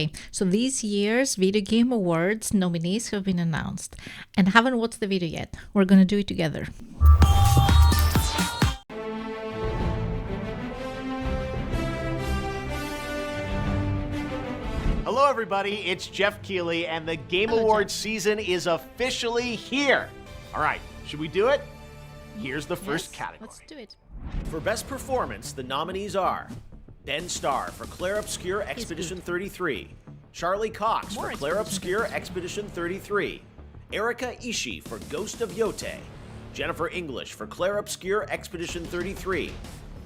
Okay, so this year's Video Game Awards nominees have been announced, and I haven't watched the video yet. We're gonna do it together. Hello everybody, it's Jeff Keighley, and the Game Hello, Awards Jeff. season is officially here. All right, should we do it? Here's the first Yes, category. let's do it. For Best Performance, the nominees are Ben Starr for Claire Obscure Expedition 33, Charlie Cox More for Claire Expedition Obscure Expedition 33, Erika Ishii for Ghost of Yote, Jennifer English for Claire Obscure Expedition 33,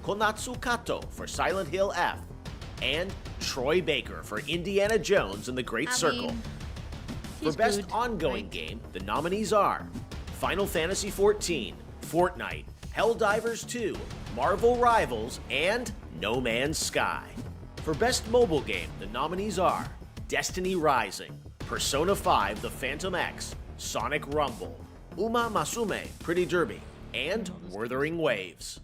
Konatsu Kato for Silent Hill F, and Troy Baker for Indiana Jones and the Great Circle. For He's Best good, Ongoing right? Game, the nominees are Final Fantasy XIV, Fortnite, Helldivers 2, Marvel Rivals, and No Man's Sky. For Best Mobile Game, the nominees are Destiny Rising, Persona 5 The Phantom X, Sonic Rumble, Uma Masume Pretty Derby, and Wuthering Waves.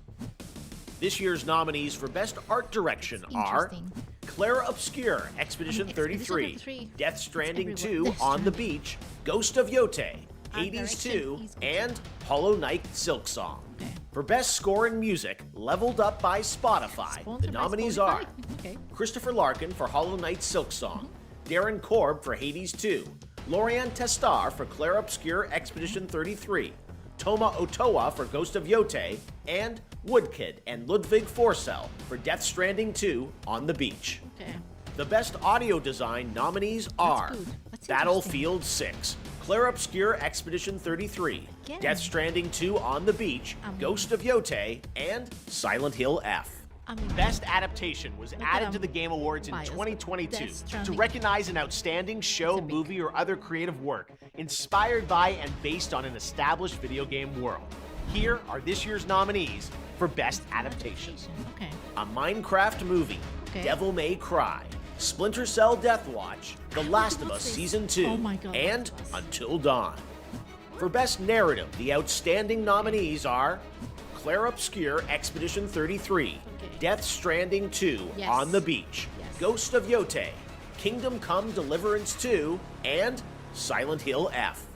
This year's nominees for Best Art Direction are Interesting. Claire Obscure Expedition 33, Death Stranding 2 On the Beach, Ghost of Yote, Hades direction 2, is good. and Hollow Knight Silk Song. Okay. For Best Score and Music, Leveled Up by Spotify, Sponsored the by nominees Spotify? are Okay. Christopher Larkin for Hollow Knight Silk Song, Darren Korb for Hades 2, Lorian Testar for Claire Obscure Expedition 33, Toma Otoa for Ghost of Yote, and Woodkid and Ludwig Forsell for Death Stranding 2 On the Beach. Okay. The Best Audio Design nominees are good. That's Battlefield 6, Claire Obscure Expedition 33, Again. Death Stranding 2 On the Beach, Ghost of Yote, and Silent Hill F. Best Adaptation was added to the Game Awards in biased. 2022 Death to Stranding. recognize an outstanding show, big- movie, or other creative work inspired by and based on an established video game world. Here are this year's nominees for Best Adaptation. Okay. A Minecraft Movie, Okay. Devil May Cry, Splinter Cell Death Watch, The Last of Us What's this? Season 2, Oh my God, and Last of Us. Until Dawn. For Best Narrative, the outstanding nominees are Claire Obscure Expedition 33, Okay. Death Stranding 2 Yes. On the Beach, Yes. Ghost of Yote, Kingdom Come Deliverance 2, and Silent Hill F.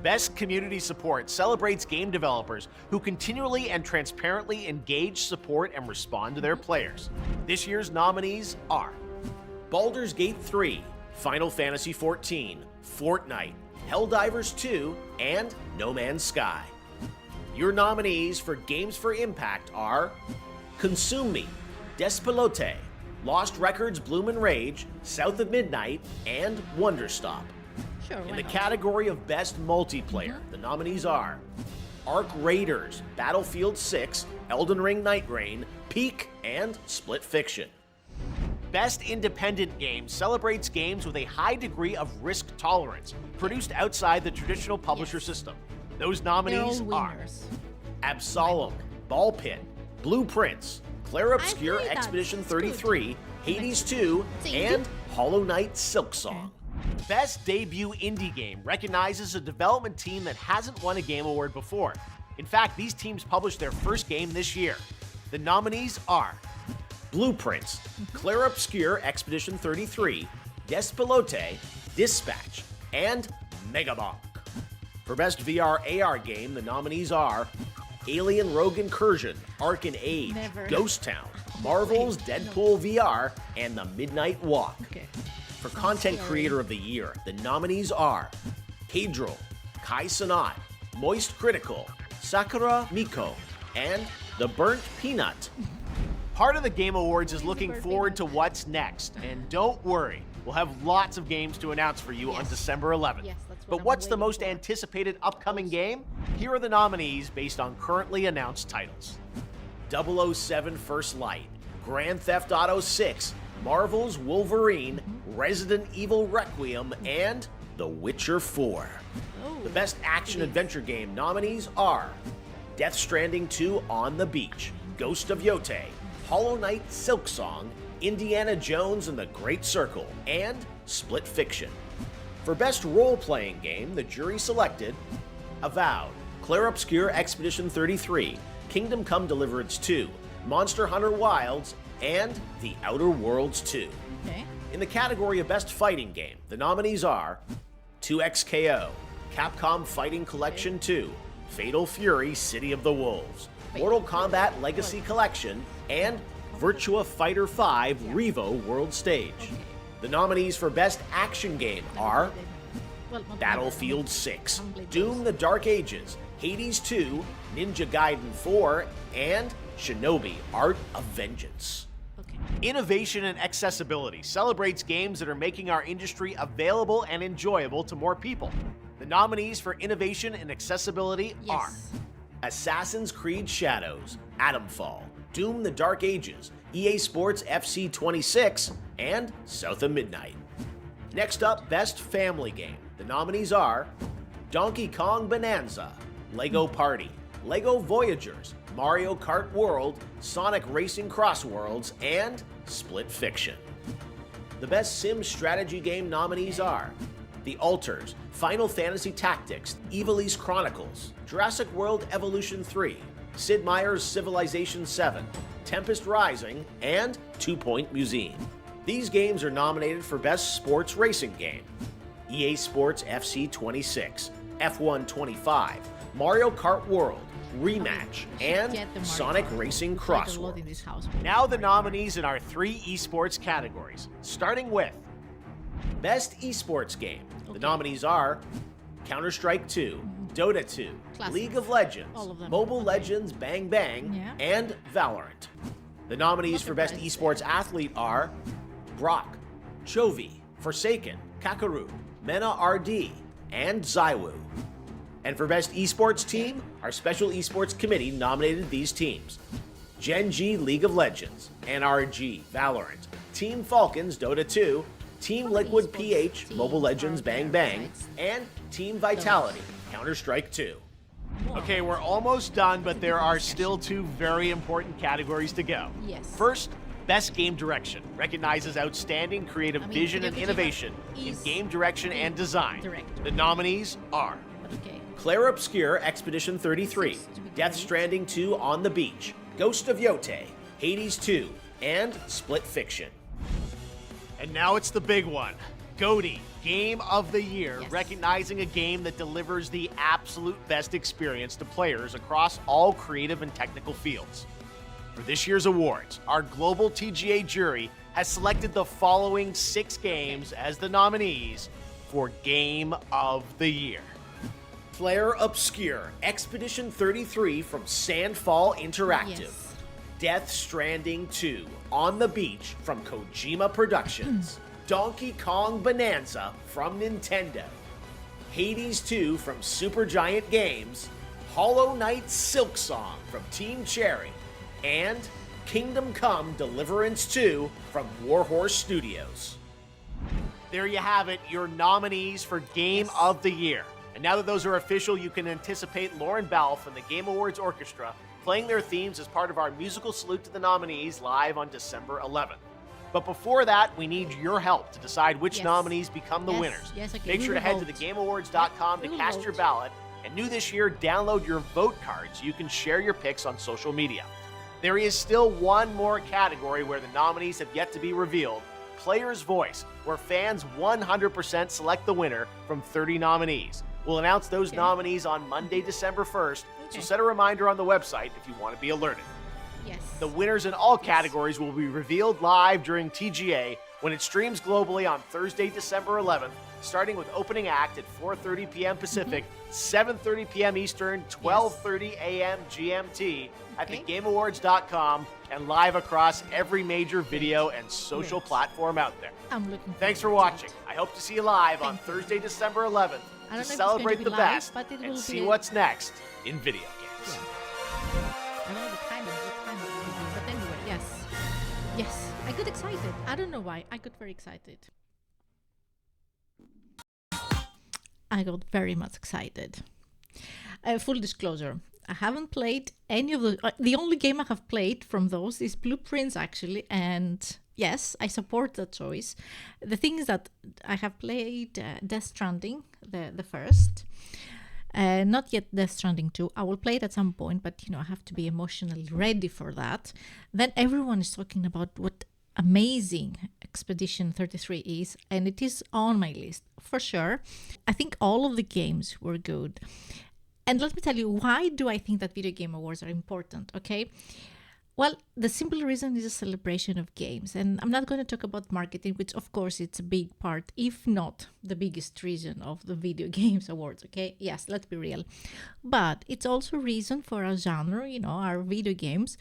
Best Community Support celebrates game developers who continually and transparently engage, support, and respond to their players. This year's nominees are Baldur's Gate 3, Final Fantasy XIV, Fortnite, Helldivers 2, and No Man's Sky. Your nominees for Games for Impact are Consume Me, Despelote, Lost Records Bloom and Rage, South of Midnight, and Wonderstop. Sure. In why the not? category of Best Multiplayer, the nominees are Ark Raiders, Battlefield 6, Elden Ring Night Rain, Peak, and Split Fiction. Best Independent Game celebrates games with a high degree of risk tolerance, produced outside the traditional publisher Yes. system. Those They're nominees all are winners. Absolum, Ball Pit, Blueprints, Claire Obscure played that. Expedition It's good. 33, Hades 2, It's easy. and Hollow Knight Silk Song. Best Debut Indie Game recognizes a development team that hasn't won a Game Award before. In fact, these teams published their first game this year. The nominees are Blueprints, Claire Obscure Expedition 33, Despelote, Dispatch, and Megabonk. For Best VR AR Game, the nominees are Alien Rogue Incursion, Arcan Age, Never. Ghost Town, Marvel's Deadpool VR, and The Midnight Walk. Okay. For Content scary. Creator of the Year, the nominees are Cadril, Kai Sanat, Moist Critical, Sakura Miko, and The Burnt Peanut. Part of the Game Awards is looking Burnt forward to Peanut. what's next, and don't worry, we'll have lots of games to announce for you on Yes. December 11th. Yes, that's what But I'm what's the waiting most for. anticipated upcoming game? Here are the nominees based on currently announced titles. 007 First Light, Grand Theft Auto 6, Marvel's Wolverine, Resident Evil Requiem, and The Witcher 4. Oh, The Best Action Adventure Game nominees are Death Stranding 2 On the Beach, Ghost of Yote, Hollow Knight Silk Song, Indiana Jones and the Great Circle, and Split Fiction. For Best Role-Playing Game, the jury selected Avowed, Claire Obscure Expedition 33, Kingdom Come Deliverance 2, Monster Hunter Wilds, and The Outer Worlds 2. Okay. In the category of Best Fighting Game, the nominees are 2XKO, Capcom Fighting Collection 2, Fatal Fury City of the Wolves, Mortal Kombat Legacy Collection, and Virtua Fighter 5 Revo World Stage. The nominees for Best Action Game are Battlefield 6, Doom the Dark Ages, Hades 2, Ninja Gaiden 4, and Shinobi Art of Vengeance. Innovation and accessibility celebrates games that are making our industry available and enjoyable to more people. The nominees for innovation and accessibility are Assassin's Creed Shadows, Atomfall, Doom the Dark Ages, EA Sports FC 26, and South of Midnight. Next up, Best Family Game. The nominees are Donkey Kong Bonanza, Lego Party, Lego Voyagers, Mario Kart World, Sonic Racing Cross Worlds, and Split Fiction. The Best Sim Strategy Game nominees are The Alters, Final Fantasy Tactics, Ivalice Chronicles, Jurassic World Evolution 3, Sid Meier's Civilization 7, Tempest Rising, and 2 Point Museum. These games are nominated for Best Sports Racing Game. EA Sports FC 26, F1 25, Mario Kart World, Rematch, and Sonic Racing Cross Worlds. Now the nominees in our 3 esports categories, starting with Best Esports Game. The nominees are Counter-Strike 2, Dota 2, League of Legends, Mobile Legends Bang Bang, and Valorant. The nominees for Best Esports Athlete are Brock, Chovy, Forsaken, Kakaru, Mena RD, and Zywoo. And for Best Esports Team, our Special Esports Committee nominated these teams: Gen G League of Legends, NRG Valorant, Team Falcons Dota 2, Team Liquid PH Mobile Legends Bang Bang, and Team Vitality Counter-Strike 2. Okay, we're almost done, but there are still 2 very important categories to go. First, Best Game Direction recognizes outstanding creative vision and innovation in game direction and design. The nominees are Claire Obscure Expedition 33, Death Stranding 2 On the Beach, Ghost of Yote, Hades 2, and Split Fiction. And now it's the big one. GOTY, Game of the Year, recognizing a game that delivers the absolute best experience to players across all creative and technical fields. For this year's awards, our global TGA jury has selected the following 6 games as the nominees for Game of the Year. Claire Obscure Expedition 33 from Sandfall Interactive. Death Stranding 2 On the Beach from Kojima Productions. Donkey Kong Bonanza from Nintendo. Hades 2 from Supergiant Games. Hollow Knight Silksong from Team Cherry. And Kingdom Come Deliverance 2 from Warhorse Studios. There you have it, your nominees for Game of the Year. And now that those are official, you can anticipate Lauren Balfe and the Game Awards Orchestra playing their themes as part of our musical salute to the nominees live on December 11th. But before that, we need your help to decide which nominees become the winners. Make sure to head to thegameawards.com to cast your ballot. And new this year, download your vote card so you can share your picks on social media. There is still one more category where the nominees have yet to be revealed: Player's Voice, where fans 100% select the winner from 30 nominees. We'll announce those nominees on Monday, December 1st, so set a reminder on the website if you want to be alerted. The winners in all categories will be revealed live during TGA when it streams globally on Thursday, December 11th, starting with opening act at 4:30 p.m. Pacific, 7:30 p.m. Eastern, 12:30 a.m. GMT at thegameawards.com and live across every major video and social platform out there. Thanks for watching. I hope to see you live on Thursday, December 11th to celebrate the best and see what's next in video games. I don't know the time of it, but anyway, yes, I got excited. I don't know why. I got very excited. I got very much excited. Full disclosure, I haven't played any of the only game I have played from those is Blueprints, actually, and yes, I support that choice. The thing is that I have played Death Stranding, the first. Not yet Death Stranding 2. I will play it at some point, but I have to be emotionally ready for that. Then everyone is talking about what amazing Expedition 33 is, and it is on my list for sure. I think all of the games were good. And let me tell you, why do I think that video game awards are important, okay? Well, the simple reason is a celebration of games. And I'm not going to talk about marketing, which of course it's a big part, if not the biggest reason of the video games awards, okay? Yes, let's be real. But it's also a reason for our genre, our video games,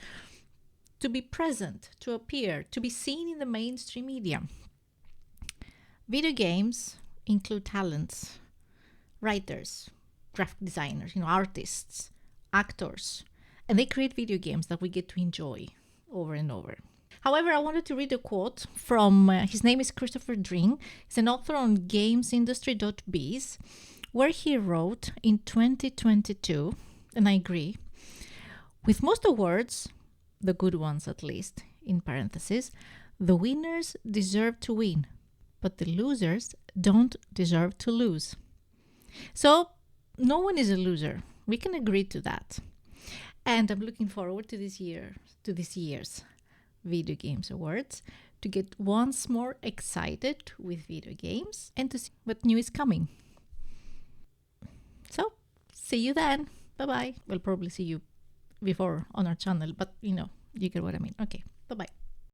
to be present, to appear, to be seen in the mainstream media. Video games include talents, writers, graphic designers, artists, actors, and they create video games that we get to enjoy over and over. However, I wanted to read a quote from, his name is Christopher Dring. He's an author on gamesindustry.biz, where he wrote in 2022, and I agree, with most awards, the good ones at least, in parentheses, the winners deserve to win, but the losers don't deserve to lose. So no one is a loser. We can agree to that. And I'm looking forward to this year's Video Games Awards to get once more excited with video games and to see what new is coming. So, see you then. Bye-bye. We'll probably see you before on our channel, but you get what I mean. Okay, bye-bye.